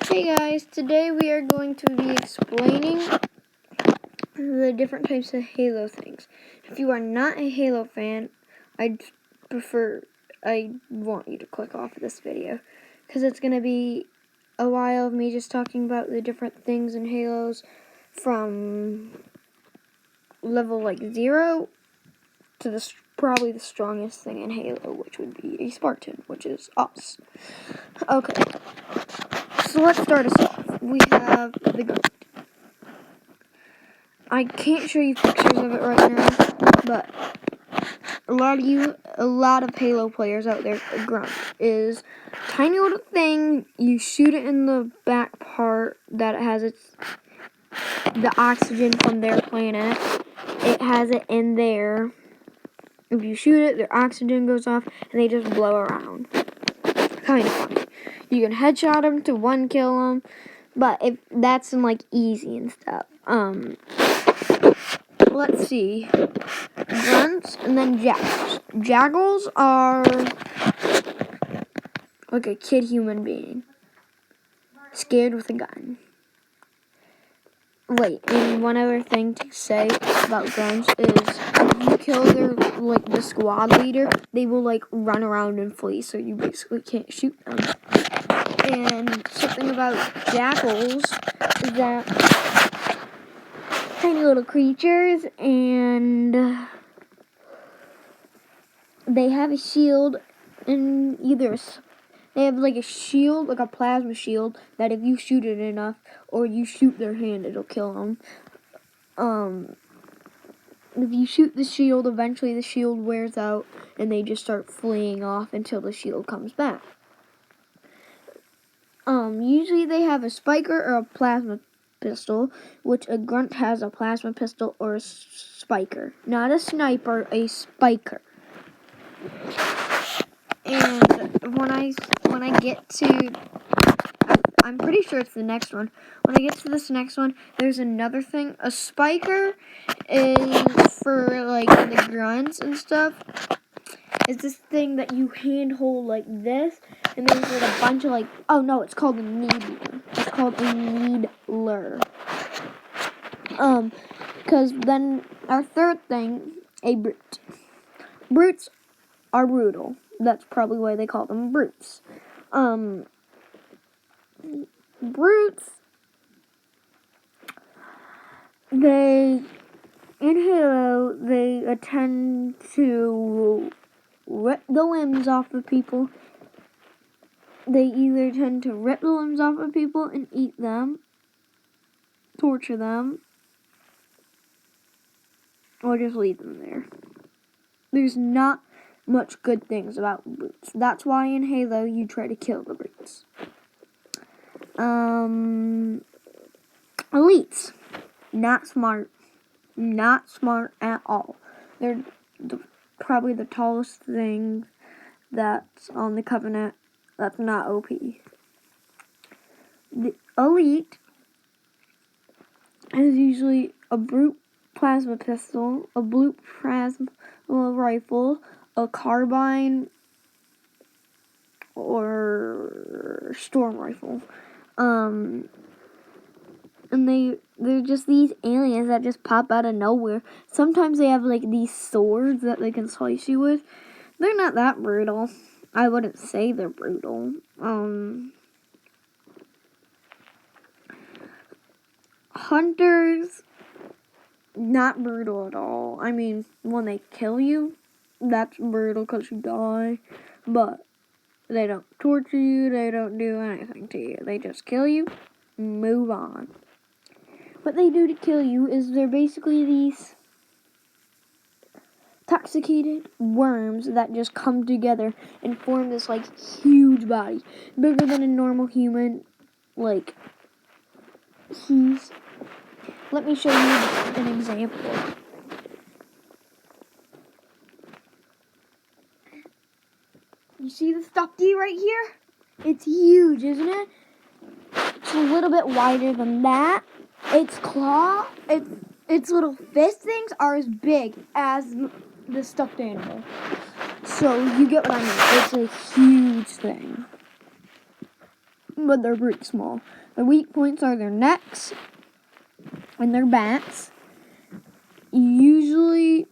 Hey guys, today we are going to be explaining the different types of Halo things. If you are not a Halo fan, I want you to click off of this video because it's going to be a while of me just talking about the different things in Halos from level 0 to probably the strongest thing in Halo, which would be a Spartan, which is us. Okay, so let's start us off. We have the Grunt. I can't show you pictures of it right now, but a lot of Halo players out there, a Grunt is a tiny little thing. You shoot it in the back part that it has the oxygen from their planet. It has it in there. If you shoot it, their oxygen goes off, and they just blow around. Kind of funny. You can headshot them to one kill them, but if that's in easy and stuff. Let's see. Grunts and then Jackals. Jackals are like a kid human being, scared with a gun. Wait, and one other thing to say about Grunts is if you kill the squad leader, they will run around and flee, so you basically can't shoot them. And something about Jackals is that tiny little creatures, and they have a shield, and they have a shield, a plasma shield, that if you shoot it enough, or you shoot their hand, it'll kill them. If you shoot the shield, eventually the shield wears out, and they just start fleeing off until the shield comes back. Usually they have a spiker or a plasma pistol, which a Grunt has a plasma pistol or a spiker. Not a sniper, a spiker. And when I get to, I'm pretty sure it's the next one. When I get to this next one, there's another thing. A spiker is for the Grunts and stuff. It's this thing that you hand hold like this, and there's a bunch of oh no, it's called a needler. It's called a needler. Because then our third thing, a brute. Brutes are brutal. That's probably why they call them brutes. Brutes, in Halo, they tend to rip the limbs off of people. They either tend to rip the limbs off of people and eat them, torture them, or just leave them there. There's not much good things about brutes. That's why in Halo you try to kill the brutes. Elites. Not smart. Not smart at all. They're probably the tallest thing that's on the Covenant that's not OP. The Elite is usually a brute plasma pistol, a brute plasma rifle, a carbine, or storm rifle. And they're just these aliens that just pop out of nowhere. Sometimes they have these swords that they can slice you with. They're not that brutal. I wouldn't say they're brutal. Hunters, not brutal at all. I mean, when they kill you, that's brutal because you die. But they don't torture you. They don't do anything to you. They just kill you, move on. What they do to kill you is they're basically these toxicated worms that just come together and form this huge body, bigger than a normal human. Let me show you an example. You see the stuffy right here? It's huge, isn't it? It's a little bit wider than that. Its claw, its little fist things are as big as the stuffed animal. So you get what I mean. It's a huge thing. but they're pretty small. Their weak points are their necks and their backs. Usually,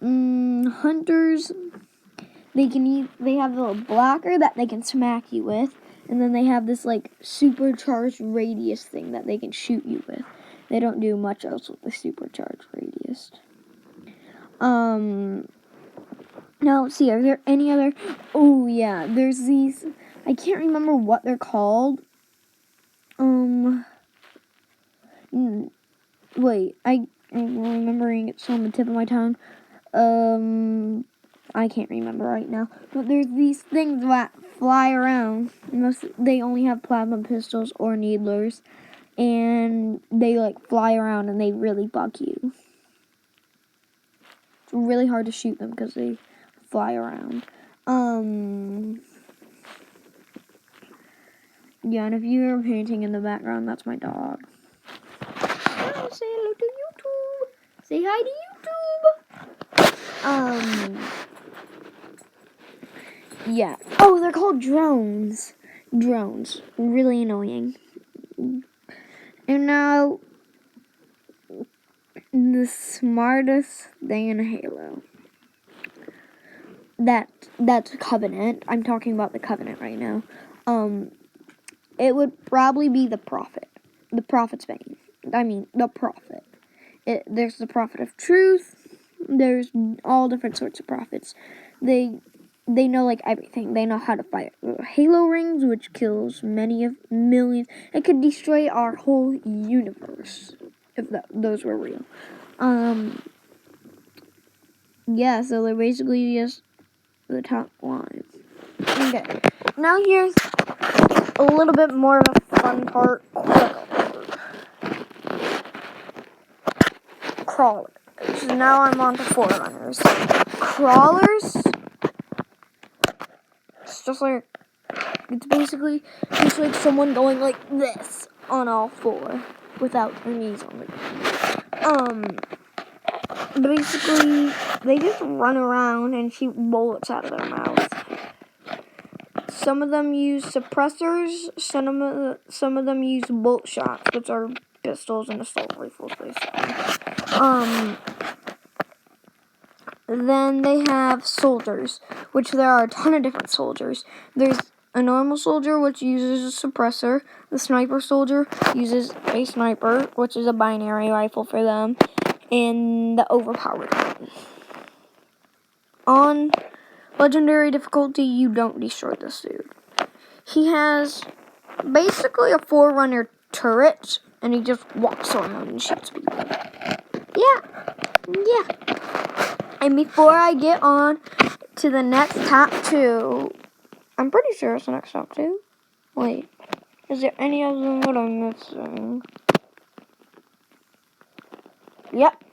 hunters, they have a blocker that they can smack you with, and then they have this like supercharged radius thing that they can shoot you with. They don't do much else with the supercharged radius. Now let's see, are there any other? Oh yeah, there's these. I can't remember what they're called. Wait, I'm remembering it's on the tip of my tongue. I can't remember right now. But there's these things that fly around. They only have plasma pistols or needlers. And they like fly around and they really bug you. It's really hard to shoot them because they fly around. Yeah, and if you hear painting in the background, that's my dog. Oh, say hello to YouTube. Say hi to YouTube. Yeah. Oh, they're called drones. Drones. Really annoying. And now, the smartest thing in Halo. That's Covenant. I'm talking about the Covenant right now. It would probably be the Prophet. The Prophet's Bane. I mean, the Prophet. There's the Prophet of Truth. There's all different sorts of prophets. They know like everything. They know how to fire Halo rings, which kills millions. It could destroy our whole universe if those were real. Yeah, so they're basically just the top lines. Okay, now here's a little bit more of a fun part. Crawlers. So now I'm on to Forerunners. Crawlers. It's basically just like someone going like this on all four without their knees on the ground. Basically, they just run around and shoot bullets out of their mouths. Some of them use suppressors. Some of them use bolt shots, which are pistols and assault rifles, basically. Then they have soldiers, which there are a ton of different soldiers. There's a normal soldier, which uses a suppressor. The sniper soldier uses a sniper, which is a binary rifle for them. And the overpowered one. On legendary difficulty, you don't destroy this dude. He has basically a Forerunner turret, and he just walks around and shoots people. Yeah. And before I get on to the next top 2, I'm pretty sure it's the next top 2. Wait, is there any of them that I'm missing? Yep.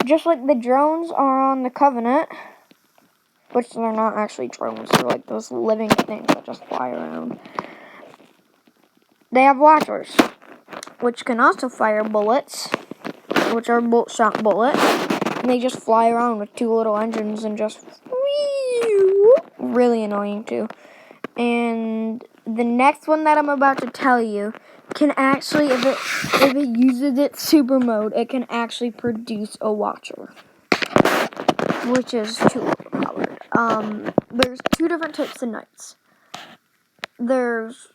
Just like the drones are on the Covenant, which they're not actually drones, they're like those living things that just fly around. They have Watchers, which can also fire bullets, which are bolt shot bullets. And they just fly around with 2 little engines and just really annoying too. And the next one that I'm about to tell you can actually, if it uses its super mode, it can actually produce a Watcher, which is too overpowered. There's 2 different types of knights. There's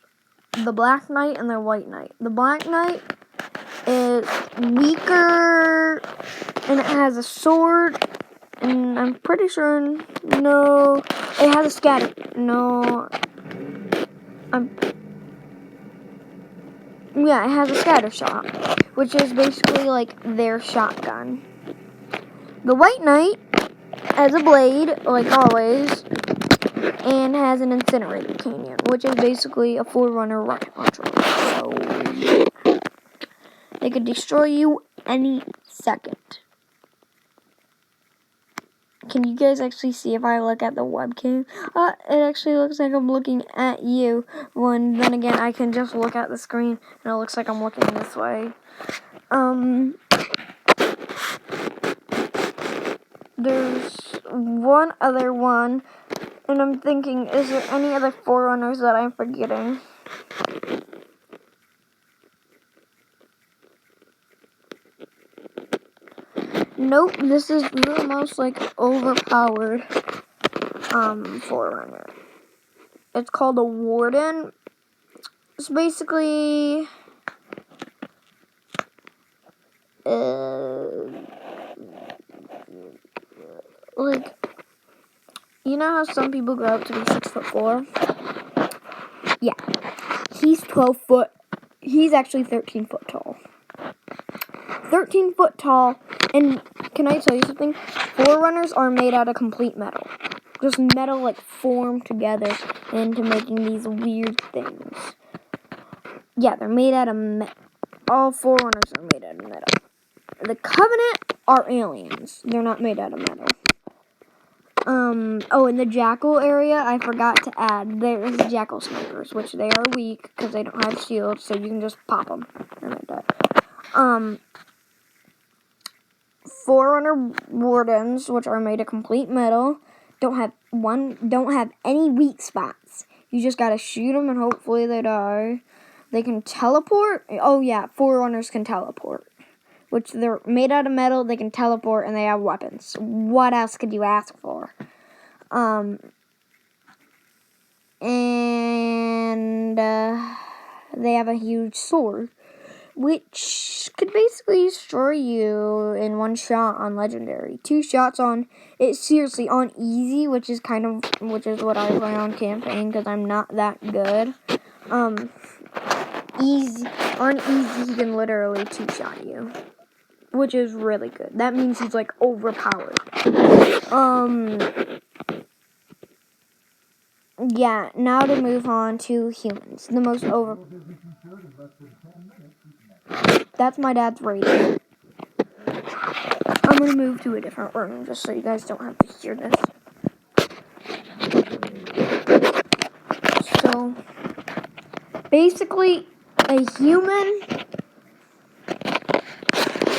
the Black Knight and the White Knight. The Black Knight is weaker, and it has a sword, and I'm pretty sure, no, it has a scatter, yeah, it has a scatter shot, which is basically like their shotgun. The White Knight has a blade, like always, and has an incinerator cannon, which is basically a Forerunner rocket launcher. So they could destroy you any second. Can you guys actually see if I look at the webcam? It actually looks like I'm looking at you. Then again, I can just look at the screen, and it looks like I'm looking this way. There's one other one, And I'm thinking, is there any other Forerunners that I'm forgetting? Nope, this is the most overpowered Forerunner. It's called a Warden. It's basically you know how some people grow up to be 6'4"? Yeah. He's 12 foot. He's actually 13 foot tall. 13 foot tall. And can I tell you something? Forerunners are made out of complete metal. Just metal formed together into making these weird things. Yeah, they're made out of metal. All Forerunners are made out of metal. The Covenant are aliens. They're not made out of metal. Oh, in the Jackal area, I forgot to add, there's Jackal snipers, which they are weak because they don't have shields, so you can just pop them and they die. Forerunner Wardens, which are made of complete metal, don't have any weak spots. You just gotta shoot them and hopefully they die. They can teleport. Oh yeah, Forerunners can teleport. Which they're made out of metal, they can teleport, and they have weapons. What else could you ask for? They have a huge sword, which could basically destroy you in one shot on Legendary. 2 shots on, it's seriously on easy, which is what I play on campaign, because I'm not that good. On easy, he can literally 2-shot you. Which is really good. That means he's overpowered. Yeah, now to move on to humans. The most That's my dad's radio. I'm gonna move to a different room just so you guys don't have to hear this. So, basically, a human,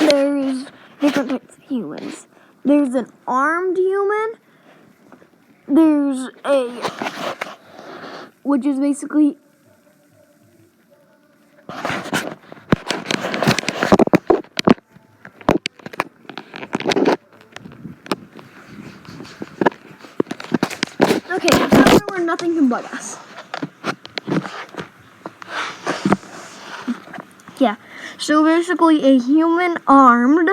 there's different types of humans. There's an armed human. There's which is basically okay, somewhere where nothing can bug us. Yeah, so basically a human armed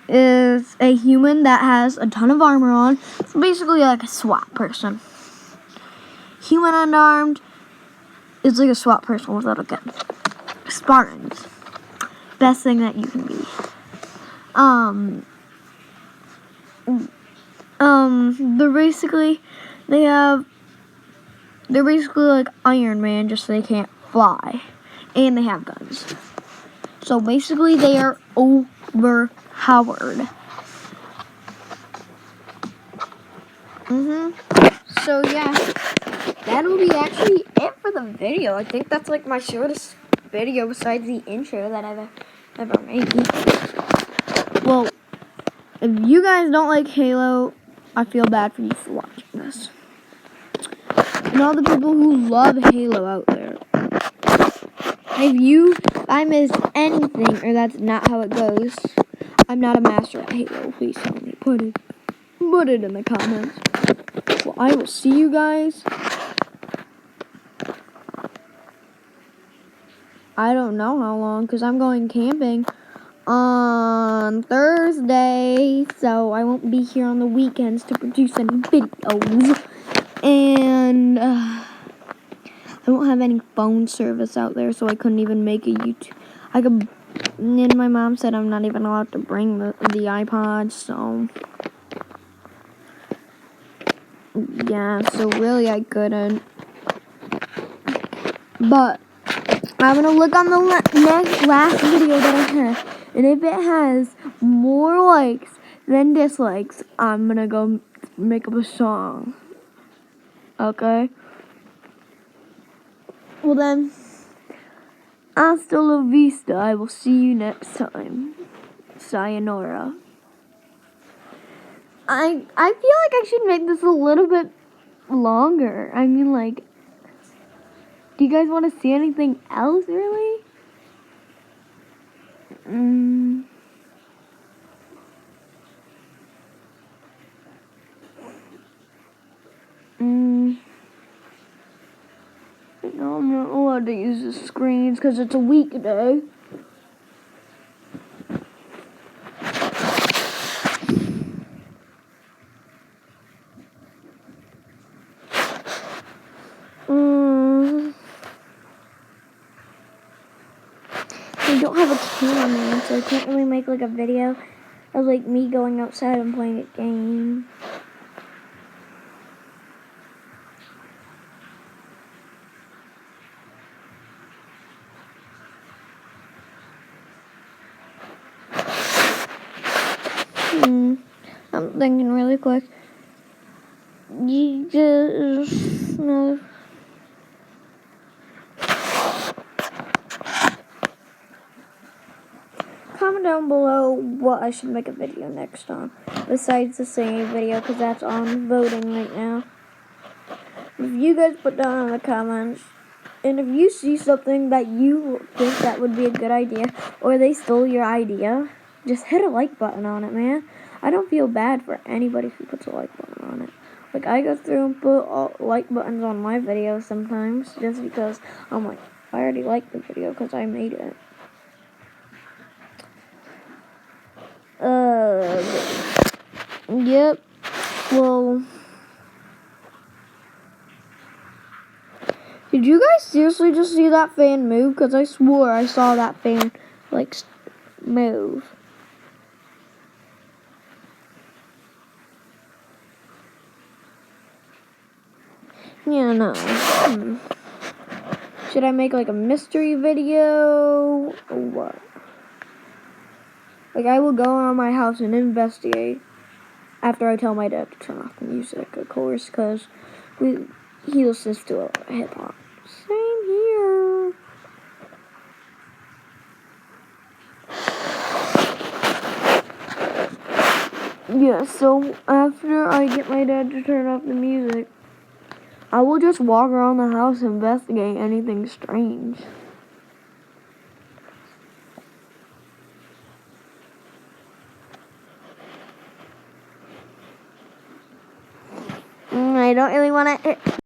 is a human that has a ton of armor on. It's basically like a SWAT person. Human unarmed is like a SWAT person without a gun. Spartans. Best thing that you can be. They're basically like Iron Man, just so they can't fly. And they have guns. So basically they are overpowered. So yeah, that'll be actually it for the video. I think that's my shortest video besides the intro that I've ever made. Well, if you guys don't like Halo, I feel bad for you for watching this. And all the people who love Halo out there. If I missed anything or that's not how it goes, I'm not a master at Halo. Please tell me. Put it in the comments. Well, I will see you guys. I don't know how long, because I'm going camping on Thursday, so I won't be here on the weekends to produce any videos. And I won't have any phone service out there, so I couldn't even make a YouTube. And my mom said I'm not even allowed to bring the iPod, so yeah, so really I couldn't. But I'm gonna look on the last video that I have, and if it has more likes than dislikes, I'm gonna go make up a song. Okay? Well then, hasta la vista. I will see you next time. Sayonara. I feel like I should make this a little bit longer. I mean, like, do you guys want to see anything else, really? No, I'm not allowed to use the screens because it's a weekday. I don't have a camera, so I can't really make like a video of like me going outside and playing a game. I'm thinking really quick. You just know. Comment down below what I should make a video next on, besides the singing video, because that's on voting right now. If you guys put down in the comments, and if you see something that you think that would be a good idea, or they stole your idea, just hit a like button on it, man. I don't feel bad for anybody who puts a like button on it. Like, I go through and put all like buttons on my videos sometimes, just because I'm like, I already liked the video because I made it. Yep. Well, did you guys seriously just see that fan move? Because I swore I saw that fan, like, move. Yeah, no. Should I make, like, a mystery video? Or what? Like, I will go around my house and investigate after I tell my dad to turn off the music, of course, because he listens to a lot of hip-hop. Same here. Yeah, so after I get my dad to turn off the music, I will just walk around the house and investigate anything strange. I don't really want to